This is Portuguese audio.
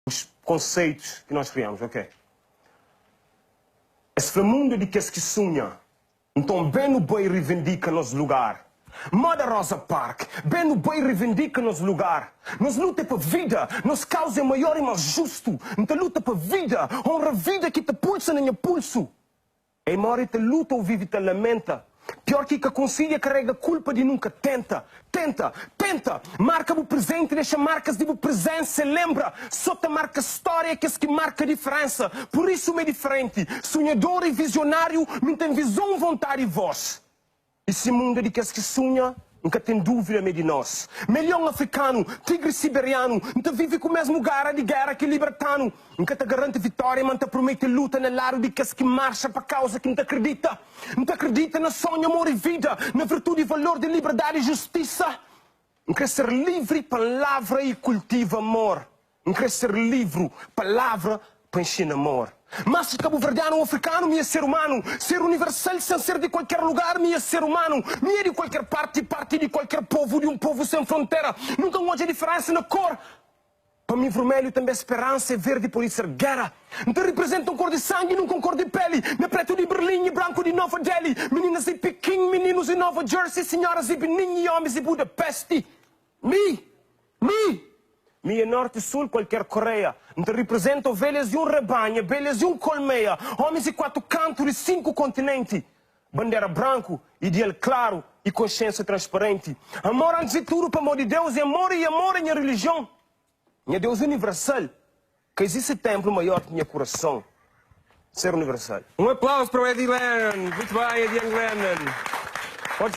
os conceitos que nós criamos, ok? Esse mundo de que sonha, então bem no bem reivindica nosso lugar. Moda Rosa Park, bem no bem reivindica nosso lugar. Nós luta para vida, nossa causa é maior e mais justo. Então luta para vida, honra a vida que te pulsa no pulso. E mora te luta ou vive te lamenta. Pior que a consciência carrega culpa de nunca tenta. Marca o presente, deixa marcas de presença. Lembra, só te marca história que é que marca a diferença. Por isso é diferente. Sonhador e visionário, não tem visão, vontade e voz. Esse mundo de que é que sonha, nunca tem dúvida meio de nós. Melhor africano, tigre siberiano, não vive com o mesmo gara de guerra que libertano. Nunca te garante vitória, mas te promete luta no lado de que marcha para causa que não te acredita. Não te acredita na sonho, amor e vida, na virtude e valor de liberdade e justiça. Não quer ser livre, palavra e cultiva amor. Não quer ser livre, palavra para encher amor. Mas se cabo-verdiano ou africano, me é ser humano. Ser universal sem ser de qualquer lugar, me é ser humano. Me é de qualquer parte de qualquer povo, de um povo sem fronteira. Nunca houve diferença na cor. Para mim, vermelho também é esperança, e verde pode ser guerra. Então representam cor de sangue, não com cor de pele. Na preto de Berlim e branco de Nova Delhi. Meninas de Pequim, meninos de Nova Jersey, senhoras de Benin e homens de Budapeste. Me é norte e sul, qualquer Coreia. Então representa ovelhas de um rebanho, abelhas de um colmeia, homens de 4 cantos e 5 continentes. Bandeira branco, ideal claro e consciência transparente. Amor antes de tudo, para amor de Deus, e amor é minha religião. Minha Deus universal, que existe templo maior que meu coração. Ser universal. Um aplauso para o Eddie Lennon. Muito bem, Eddie Lennon.